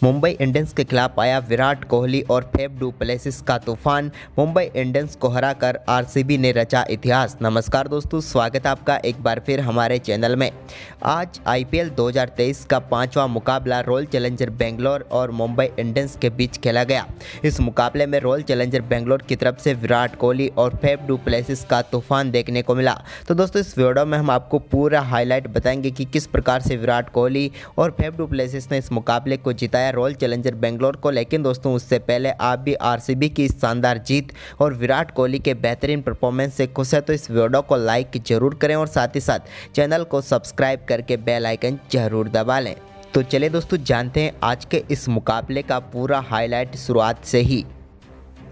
Mumbai Indians के खिलाफ आया विराट कोहली और फेफ डू प्लेसिस का तूफान। मुंबई इंडियंस को हराकर आरसीबी ने रचा इतिहास। नमस्कार दोस्तों, स्वागत है आपका एक बार फिर हमारे चैनल में। आज आईपीएल 2023 का 5वां मुकाबला रॉयल चैलेंजर बेंगलोर और मुंबई इंडियंस के बीच खेला गया। इस मुकाबले में रॉयल चैलेंजर बेंगलोर की तरफ से विराट कोहली और फेफ डू प्लेसिस का तूफान देखने को मिला। तो दोस्तों, इस वीडियो में हम आपको पूरा हाईलाइट बताएंगे कि किस प्रकार से विराट कोहली और फेफ डू प्लेसिस ने इस मुकाबले को जिताया रॉयल चैलेंजर बेंगलोर को। लेकिन दोस्तों, उससे पहले आप भी आरसीबी की इस शानदार जीत और विराट कोहली के बेहतरीन परफॉर्मेंस से खुश है तो इस वीडियो को लाइक जरूर करें और साथ ही साथ चैनल को सब्सक्राइब करके बेल आइकन जरूर दबा लें। तो चलिए दोस्तों, जानते हैं आज के इस मुकाबले का पूरा हाईलाइट शुरुआत से ही।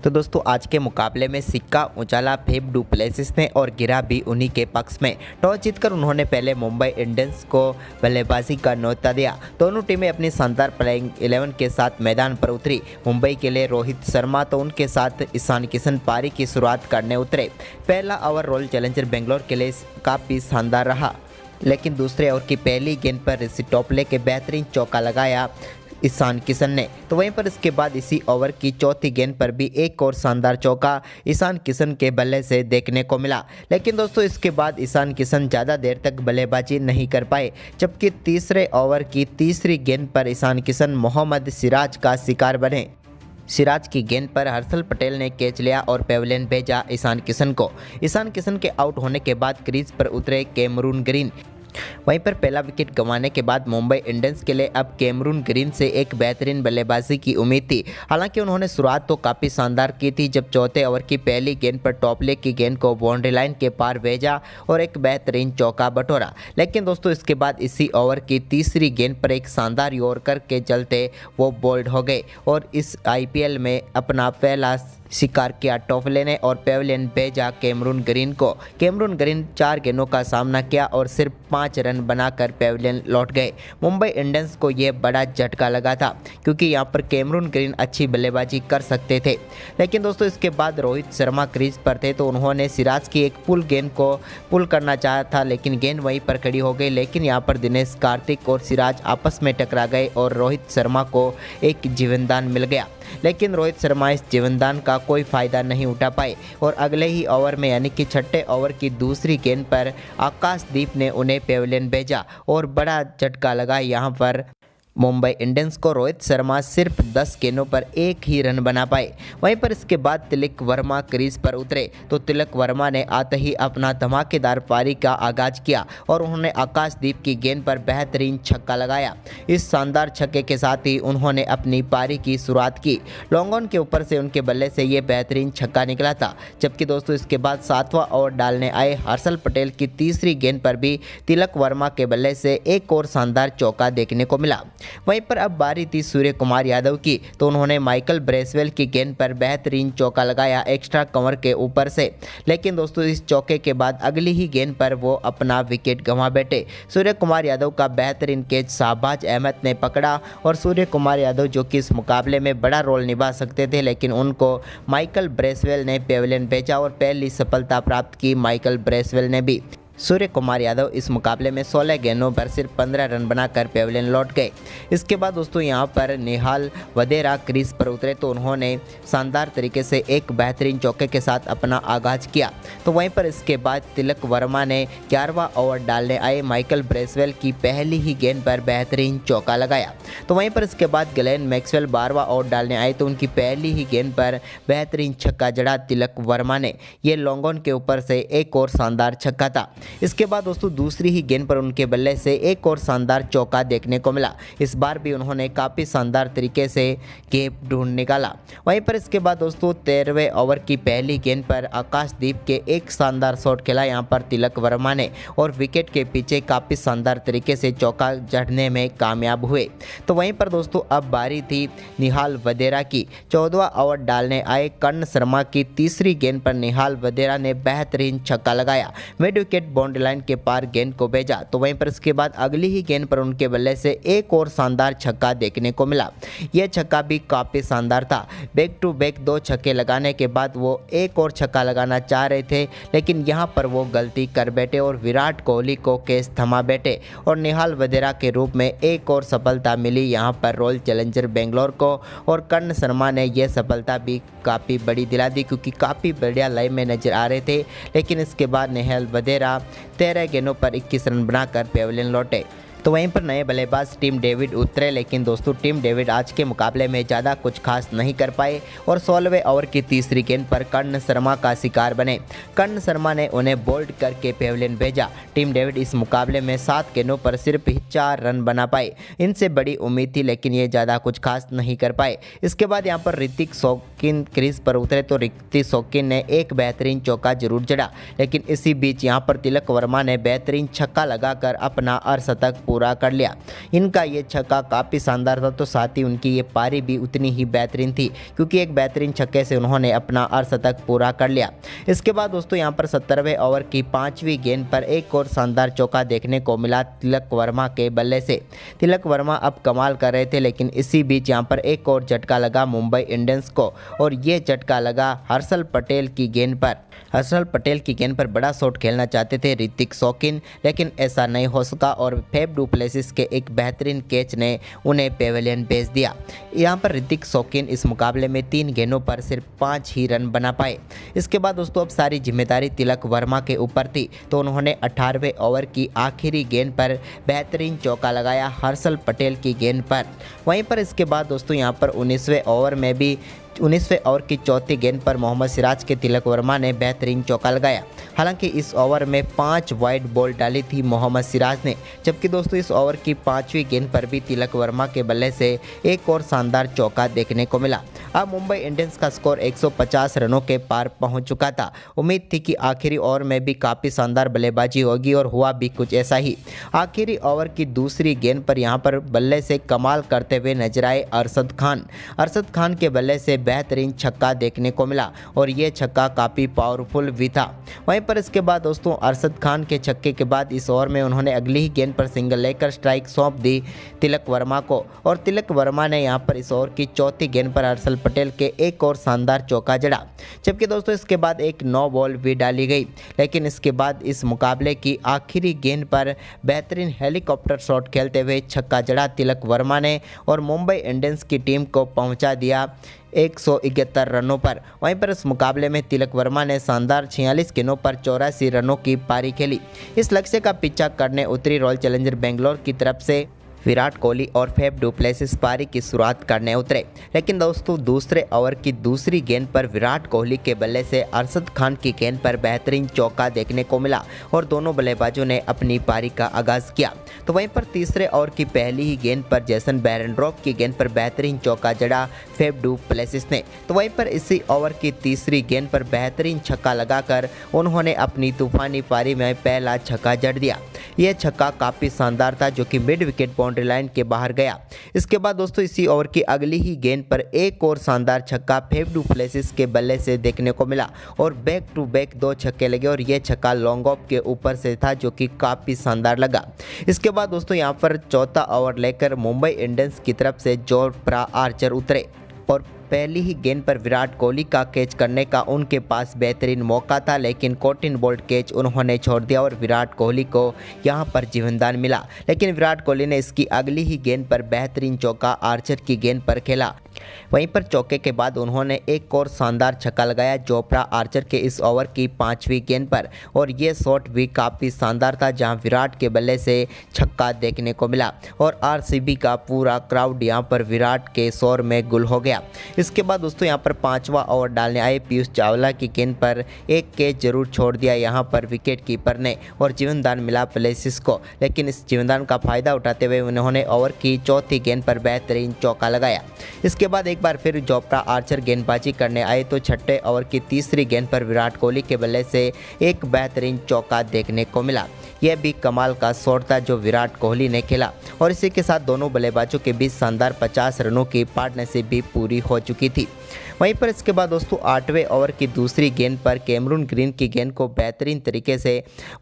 तो दोस्तों, आज के मुकाबले में सिक्का उछाला फेफ डू प्लेसिस ने और गिरा भी उन्हीं के पक्ष में। टॉस जीतकर उन्होंने पहले मुंबई इंडियंस को बल्लेबाजी का न्योता दिया। दोनों टीमें अपनी शानदार प्लेइंग 11 के साथ मैदान पर उतरी। मुंबई के लिए रोहित शर्मा तो उनके साथ ईशान किशन पारी की शुरुआत करने उतरे। पहला ओवर रॉयल चैलेंजर बेंगलोर के लिए काफ़ी शानदार रहा, लेकिन दूसरे ओवर की पहली गेंद पर ऋषि टोपले के बेहतरीन चौका लगाया ईशान किशन ने। तो वहीं पर इसके बाद इसी ओवर की चौथी गेंद पर भी एक और शानदार चौका ईशान किशन के बल्ले से देखने को मिला। लेकिन दोस्तों, इसके बाद ईशान किशन ज़्यादा देर तक बल्लेबाजी नहीं कर पाए, जबकि तीसरे ओवर की तीसरी गेंद पर ईशान किशन मोहम्मद सिराज का शिकार बने। सिराज की गेंद पर हर्षल पटेल ने कैच लिया और पेविलियन भेजा ईशान किशन को। ईशान किशन के आउट होने के बाद क्रीज पर उतरे कैमरून ग्रीन। वहीं पर पहला विकेट गंवाने के बाद मुंबई इंडियंस के लिए अब कैमरून ग्रीन से एक बेहतरीन बल्लेबाजी की उम्मीद थी। हालांकि उन्होंने शुरुआत तो काफ़ी शानदार की थी, जब चौथे ओवर की पहली गेंद पर टोपले की गेंद को बाउंड्री लाइन के पार भेजा और एक बेहतरीन चौका बटोरा। लेकिन दोस्तों, इसके बाद इसी ओवर की तीसरी गेंद पर एक शानदार यॉर्कर के चलते वो बोल्ड हो गए और इस आईपीएल में अपना पहला शिकार किया टोपले ने और पेविलियन भेजा कैमरून ग्रीन को। कैमरून ग्रीन 4 गेंदों का सामना किया और सिर्फ 5 रन बनाकर पेविलियन लौट गए। मुंबई इंडियंस को यह बड़ा झटका लगा था, क्योंकि यहां पर कैमरून ग्रीन अच्छी बल्लेबाजी कर सकते थे। लेकिन दोस्तों, इसके बाद रोहित शर्मा क्रीज पर थे तो उन्होंने सिराज की एक पुल गेंद को पुल करना चाहा था, लेकिन गेंद वहीं पर खड़ी हो गई। लेकिन यहाँ पर दिनेश कार्तिक और सिराज आपस में टकरा गए और रोहित शर्मा को एक जीवनदान मिल गया। लेकिन रोहित शर्मा इस जीवनदान का कोई फ़ायदा नहीं उठा पाए और अगले ही ओवर में यानी कि छठे ओवर की दूसरी गेंद पर आकाशदीप ने उन्हें पेविलियन भेजा और बड़ा झटका लगा यहाँ पर मुंबई इंडियंस को। रोहित शर्मा सिर्फ 10 गेंदों पर एक ही रन बना पाए। वहीं पर इसके बाद तिलक वर्मा क्रीज पर उतरे तो तिलक वर्मा ने आते ही अपना धमाकेदार पारी का आगाज किया और उन्होंने आकाशदीप की गेंद पर बेहतरीन छक्का लगाया। इस शानदार छक्के के साथ ही उन्होंने अपनी पारी की शुरुआत की। लॉन्ग ऑन के ऊपर से उनके बल्ले से ये बेहतरीन छक्का निकला था। जबकि दोस्तों, इसके बाद 7वां ओवर डालने आए हर्षल पटेल की तीसरी गेंद पर भी तिलक वर्मा के बल्ले से एक और शानदार चौका देखने को मिला। वहीं पर अब बारी थी सूर्य कुमार यादव की, तो उन्होंने माइकल ब्रेसवेल की गेंद पर बेहतरीन चौका लगाया एक्स्ट्रा कवर के ऊपर से। लेकिन दोस्तों, इस चौके के बाद अगली ही गेंद पर वो अपना विकेट गंवा बैठे। सूर्य कुमार यादव का बेहतरीन कैच शाहबाज अहमद ने पकड़ा और सूर्य कुमार यादव, जो कि इस मुकाबले में बड़ा रोल निभा सकते थे, लेकिन उनको माइकल ब्रेसवेल ने पेविलियन भेजा और पहली सफलता प्राप्त की माइकल ब्रेसवेल ने भी। सूर्य कुमार यादव इस मुकाबले में 16 गेंदों पर सिर्फ 15 रन बनाकर पेविलियन लौट गए। इसके बाद दोस्तों, यहां पर निहाल वधेरा क्रीज पर उतरे तो उन्होंने शानदार तरीके से एक बेहतरीन चौके के साथ अपना आगाज किया। तो वहीं पर इसके बाद तिलक वर्मा ने 11वां ओवर डालने आए माइकल ब्रेसवेल की पहली ही गेंद पर बेहतरीन चौका लगाया। तो वहीं पर इसके बाद ग्लेन मैक्सवेल 12वां ओवर डालने आए तो उनकी पहली ही गेंद पर बेहतरीन छक्का जड़ा तिलक वर्मा ने। ये लॉन्ग ऑन के ऊपर से एक और शानदार छक्का था। इसके बाद दोस्तों, दूसरी ही गेंद पर उनके बल्ले से एक और शानदार चौका देखने को मिला। इस बार भी उन्होंने काफ़ी शानदार तरीके से गेप ढूंढ निकाला। वहीं पर इसके बाद दोस्तों, 13वें ओवर की पहली गेंद पर आकाशदीप के एक शानदार शॉट खेला यहाँ पर तिलक वर्मा ने और विकेट के पीछे काफ़ी शानदार तरीके से चौका जड़ने में कामयाब हुए। तो वहीं पर दोस्तों, अब बारी थी निहाल वधेरा की। 14वां ओवर डालने आए कर्ण शर्मा की तीसरी गेंद पर निहाल वधेरा ने बेहतरीन छक्का लगाया। मिड विकेट बाउंड्री लाइन के पार गेंद को भेजा, तो वहीं पर इसके बाद अगली ही गेंद पर उनके बल्ले से एक और शानदार छक्का देखने को मिला। यह छक्का भी काफ़ी शानदार था। बैक टू बैक 2 छक्के लगाने के बाद वो एक और छक्का लगाना चाह रहे थे, लेकिन यहाँ पर वो गलती कर बैठे और विराट कोहली को कैच थमा बैठे और निहाल वधेरा के रूप में एक और सफलता मिली यहाँ पर रॉयल चैलेंजर बेंगलोर को। और कर्ण शर्मा ने यह सफलता भी काफ़ी बड़ी दिला दी, क्योंकि काफ़ी बढ़िया लाइन में नजर आ रहे थे, लेकिन इसके बाद निहाल वधेरा 13 गेंदों पर 21 रन बनाकर पेविलियन लौटे। तो वहीं पर नए बल्लेबाज टिम डेविड उतरे, लेकिन दोस्तों टिम डेविड आज के मुकाबले में ज़्यादा कुछ खास नहीं कर पाए और 16वें ओवर की तीसरी गेंद पर कर्ण शर्मा का शिकार बने। कर्ण शर्मा ने उन्हें बोल्ड करके पेविलियन भेजा। टिम डेविड इस मुकाबले में 7 गेंदों पर सिर्फ 4 रन बना पाए। इनसे बड़ी उम्मीद थी, लेकिन ये ज़्यादा कुछ खास नहीं कर पाए। इसके बाद यहाँ पर ऋतिक शौकीन क्रीज पर उतरे तो ऋतिक शौकीन ने एक बेहतरीन चौका जरूर जड़ा, लेकिन इसी बीच यहाँ पर तिलक वर्मा ने बेहतरीन छक्का लगाकर अपना अर्धशतक पूरा कर लिया। इनका ये छक्का काफ़ी शानदार था, तो साथ ही उनकी ये पारी भी उतनी ही बेहतरीन थी, क्योंकि एक बेहतरीन छक्के से उन्होंने अपना अर्धशतक पूरा कर लिया। इसके बाद दोस्तों यहाँ पर 17वें ओवर की 5वीं गेंद पर एक और शानदार चौका देखने को मिला तिलक वर्मा के बल्ले से। तिलक वर्मा अब कमाल कर रहे थे, लेकिन इसी बीच यहाँ पर एक और झटका लगा मुंबई इंडियंस को, और ये झटका लगा हर्षल पटेल की गेंद पर। हर्षल पटेल की गेंद पर बड़ा शॉट खेलना चाहते थे ऋतिक शौकीन, लेकिन ऐसा नहीं हो सका और फेफ डू प्लेसिस के एक बेहतरीन कैच ने उन्हें पेविलियन भेज दिया। यहाँ पर ऋतिक शौकीन इस मुकाबले में 3 गेंदों पर सिर्फ 5 ही रन बना पाए। इसके बाद दोस्तों अब सारी जिम्मेदारी तिलक वर्मा के ऊपर थी, तो उन्होंने 18वें ओवर की आखिरी गेंद पर बेहतरीन चौका लगाया हर्षल पटेल की गेंद पर। वहीं पर इसके बाद दोस्तों यहाँ पर 19वें ओवर की चौथी गेंद पर मोहम्मद सिराज के तिलक वर्मा ने बेहतरीन चौका लगाया। हालांकि इस ओवर में 5 वाइड बॉल डाली थी मोहम्मद सिराज ने, जबकि दोस्तों इस ओवर की 5वीं गेंद पर भी तिलक वर्मा के बल्ले से एक और शानदार चौका देखने को मिला। अब मुंबई इंडियंस का स्कोर 150 रनों के पार पहुंच चुका था। उम्मीद थी कि आखिरी ओवर में भी काफ़ी शानदार बल्लेबाजी होगी, और हुआ भी कुछ ऐसा ही। आखिरी ओवर की दूसरी गेंद पर यहां पर बल्ले से कमाल करते हुए नजर आए अरशद खान। अरशद खान के बल्ले से बेहतरीन छक्का देखने को मिला, और ये छक्का काफ़ी पावरफुल भी था। वहीं पर इसके बाद दोस्तों अरशद खान के छक्के के बाद इस ओवर में उन्होंने अगली ही गेंद पर सिंगल लेकर स्ट्राइक सौंप दी तिलक वर्मा को, और तिलक वर्मा ने यहां पर इस ओवर की चौथी गेंद पर हर्षल पटेल के एक और शानदार चौका जड़ा। जबकि दोस्तों इसके बाद एक 9 बॉल भी डाली गई, लेकिन इसके बाद इस मुकाबले की आखिरी गेंद पर बेहतरीन हेलीकॉप्टर शॉट खेलते हुए छक्का जड़ा तिलक वर्मा ने, और मुंबई इंडियंस की टीम को पहुंचा दिया 171 रनों पर। वहीं पर इस मुकाबले में तिलक वर्मा ने शानदार 46 गेंदों पर 84 रनों की पारी खेली। इस लक्ष्य का पीछा करने उतरी रॉयल चैलेंजर बेंगलोर की तरफ से विराट कोहली और फेफ डू प्लेसिस पारी की शुरुआत करने उतरे, लेकिन दोस्तों दूसरे ओवर की दूसरी गेंद पर विराट कोहली के बल्ले से अरशद खान की गेंद पर बेहतरीन चौका देखने को मिला, और दोनों बल्लेबाजों ने अपनी पारी का आगाज़ किया। तो वहीं पर तीसरे ओवर की पहली ही गेंद पर जेसन बेरेंड्रॉफ की गेंद पर बेहतरीन चौका जड़ा फेफ डू प्लेसिस ने। तो वहीं पर इसी ओवर की तीसरी गेंद पर बेहतरीन छक्का लगाकर उन्होंने अपनी तूफानी पारी में पहला छक्का जड़ दिया। यह छक्का काफ़ी शानदार था, जो कि मिड विकेट बाउंड्री लाइन के बाहर गया। इसके बाद दोस्तों इसी ओवर की अगली ही गेंद पर एक और शानदार छक्का फेफ डू प्लेसिस के बल्ले से देखने को मिला, और बैक टू बैक 2 छक्के लगे, और यह छक्का लॉन्ग ऑफ के ऊपर से था, जो कि काफ़ी शानदार लगा। इसके बाद दोस्तों यहाँ पर चौथा ओवर लेकर मुंबई इंडियंस की तरफ से जोफ्रा आर्चर उतरे, और पहली ही गेंद पर विराट कोहली का कैच करने का उनके पास बेहतरीन मौका था, लेकिन कॉटिन बोल्ट कैच उन्होंने छोड़ दिया और विराट कोहली को यहां पर जीवनदान मिला। लेकिन विराट कोहली ने इसकी अगली ही गेंद पर बेहतरीन चौका आर्चर की गेंद पर खेला। वहीं पर चौके के बाद उन्होंने एक और शानदार छक्का लगाया जोफ्रा आर्चर के इस ओवर की 5वीं गेंद पर, और ये शॉट भी काफ़ी शानदार था, जहां विराट के बल्ले से छक्का देखने को मिला, और आरसीबी का पूरा क्राउड यहां पर विराट के शोर में गुल हो गया। इसके बाद दोस्तों यहां पर 5वां ओवर डालने आए पीयूष चावला की गेंद पर एक कैच जरूर छोड़ दिया यहां पर विकेट कीपर ने, और जीवनदान मिला प्लेसिस को, लेकिन इस जीवनदान का फायदा उठाते हुए उन्होंने ओवर की चौथी गेंद पर बेहतरीन चौका लगाया। इसके बाद एक बार फिर जोफ्रा आर्चर गेंदबाजी करने आए, तो छठे ओवर की तीसरी गेंद पर विराट कोहली के बल्ले से एक बेहतरीन चौका देखने को मिला। यह भी कमाल का शॉट था जो विराट कोहली ने खेला और इसी के साथ दोनों बल्लेबाजों के बीच शानदार 50 रनों की पार्टनरशिप भी पूरी हो चुकी थी। वहीं पर इसके बाद दोस्तों 8वें ओवर की दूसरी गेंद पर कैमरून ग्रीन की गेंद को बेहतरीन तरीके से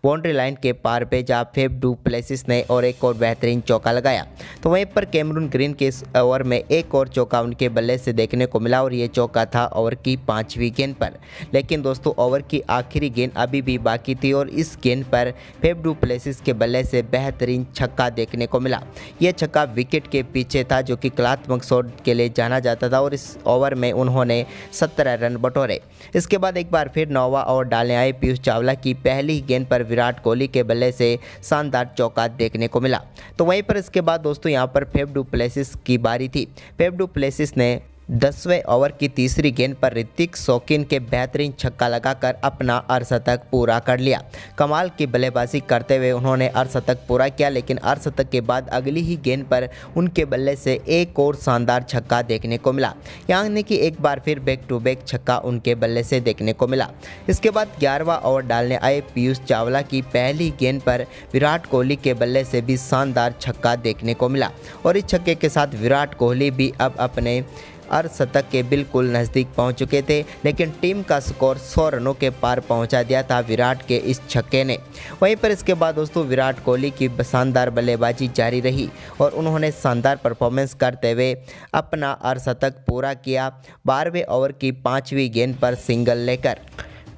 बाउंड्री लाइन के पार भेजा फेफ डू प्लेसिस ने और एक और बेहतरीन चौका लगाया। तो वहीं पर कैमरून ग्रीन के इस ओवर में एक और चौका उनके बल्ले से देखने को मिला और ये चौका था ओवर की 5वीं गेंद पर। लेकिन दोस्तों ओवर की आखिरी गेंद अभी भी बाकी थी और इस गेंद पर फेफ डू प्लेसिस के बल्ले से बेहतरीन छक्का देखने को मिला। यह छक्का विकेट के पीछे था जो कि कलात्मक शॉट के लिए जाना जाता था और इस ओवर में उन्होंने 17 रन बटोरे। इसके बाद एक बार फिर 9वां ओवर डालने आए पीयूष चावला की पहली गेंद पर विराट कोहली के बल्ले से शानदार चौका देखने को मिला। तो वहीं पर इसके बाद दोस्तों यहां पर फेफ डू प्लेसिस की बारी थी। फेफ डू प्लेसिस ने 10वें ओवर की तीसरी गेंद पर ऋतिक शौकीन के बेहतरीन छक्का लगाकर अपना अर्धशतक पूरा कर लिया। कमाल की बल्लेबाजी करते हुए उन्होंने अर्धशतक पूरा किया, लेकिन अर्धशतक के बाद अगली ही गेंद पर उनके बल्ले से एक और शानदार छक्का देखने को मिला, यानी कि एक बार फिर बैक टू बैक छक्का उनके बल्ले से देखने को मिला। इसके बाद 11वां ओवर डालने आए पीयूष चावला की पहली गेंद पर विराट कोहली के बल्ले से भी शानदार छक्का देखने को मिला और इस छक्के के साथ विराट कोहली भी अब अपने अर्धशतक के बिल्कुल नज़दीक पहुंच चुके थे, लेकिन टीम का स्कोर 100 रनों के पार पहुंचा दिया था विराट के इस छक्के ने। वहीं पर इसके बाद दोस्तों विराट कोहली की शानदार बल्लेबाजी जारी रही और उन्होंने शानदार परफॉर्मेंस करते हुए अपना अर्धशतक पूरा किया 12वें ओवर की 5वीं गेंद पर सिंगल लेकर।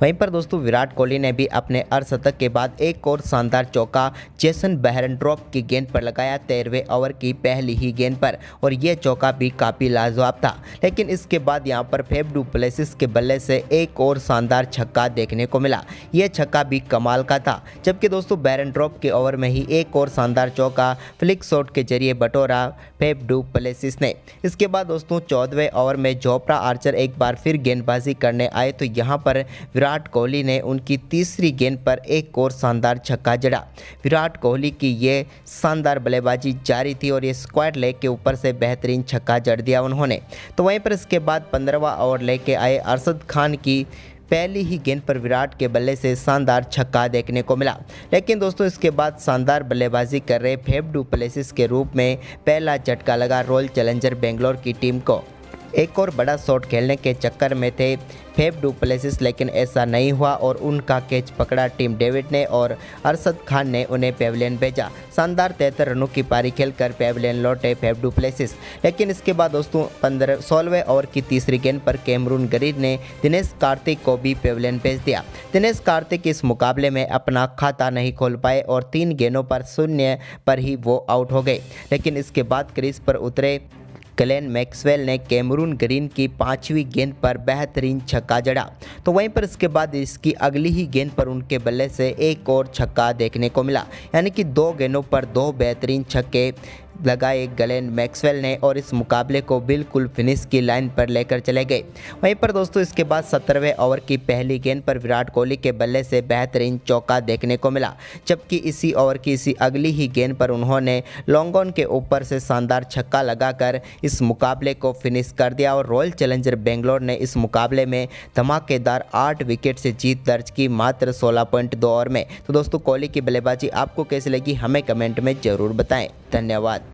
वहीं पर दोस्तों विराट कोहली ने भी अपने अर्धशतक के बाद एक और शानदार चौका जेसन बेहरेनट्रोप की गेंद पर लगाया 13वें ओवर की पहली ही गेंद पर और ये चौका भी काफ़ी लाजवाब था। लेकिन इसके बाद यहां पर फेफ डू प्लेसिस के बल्ले से एक और शानदार छक्का देखने को मिला। यह छक्का भी कमाल का था, जबकि दोस्तों बेहरेनट्रोप के ओवर में ही एक और शानदार चौका फ्लिक शॉट के जरिए बटोरा फेफ डू प्लेसिस ने। इसके बाद दोस्तों 14वें ओवर में जोफ्रा आर्चर एक बार फिर गेंदबाजी करने आए तो यहाँ पर विराट कोहली ने उनकी तीसरी गेंद पर एक और शानदार छक्का जड़ा। विराट कोहली की ये शानदार बल्लेबाजी जारी थी और ये स्क्वायर लेग के ऊपर से बेहतरीन छक्का जड़ दिया उन्होंने। तो वहीं पर इसके बाद 15वां ओवर लेके आए अरशद खान की पहली ही गेंद पर विराट के बल्ले से शानदार छक्का देखने को मिला। लेकिन दोस्तों इसके बाद शानदार बल्लेबाजी कर रहे फेफ डू प्लेसिस के रूप में पहला झटका लगा रॉयल चैलेंजर बेंगलोर की टीम को। एक और बड़ा शॉट खेलने के चक्कर में थे फेफ डू प्लेसिस, लेकिन ऐसा नहीं हुआ और उनका कैच पकड़ा टीम डेविड ने और अरशद खान ने उन्हें पेविलियन भेजा। शानदार 73 रनों की पारी खेलकर पेविलियन लौटे फेफ डू प्लेसिस। लेकिन इसके बाद दोस्तों 16वें ओवर की तीसरी गेंद पर कैमरून ग्रीन ने दिनेश कार्तिक को भी पेविलियन भेज दिया। दिनेश कार्तिक इस मुकाबले में अपना खाता नहीं खोल पाए और 3 गेंदों पर 0 पर ही वो आउट हो गए। लेकिन इसके बाद क्रीज पर उतरे ग्लेन मैक्सवेल ने कैमरून ग्रीन की 5वीं गेंद पर बेहतरीन छक्का जड़ा। तो वहीं पर इसके बाद इसकी अगली ही गेंद पर उनके बल्ले से एक और छक्का देखने को मिला, यानी कि 2 गेंदों पर 2 बेहतरीन छक्के लगाए ग्लेन मैक्सवेल ने और इस मुकाबले को बिल्कुल फिनिश की लाइन पर लेकर चले गए। वहीं पर दोस्तों इसके बाद 17वें ओवर की पहली गेंद पर विराट कोहली के बल्ले से बेहतरीन चौका देखने को मिला, जबकि इसी ओवर की इसी अगली ही गेंद पर उन्होंने लॉन्ग ऑन के ऊपर से शानदार छक्का लगाकर इस मुकाबले को फिनिश कर दिया और रॉयल चैलेंजर बेंगलोर ने इस मुकाबले में धमाकेदार 8 विकेट से जीत दर्ज की मात्र 16.2 ओवर में। तो दोस्तों कोहली की बल्लेबाजी आपको कैसी लगी हमें कमेंट में ज़रूर बताएं। धन्यवाद।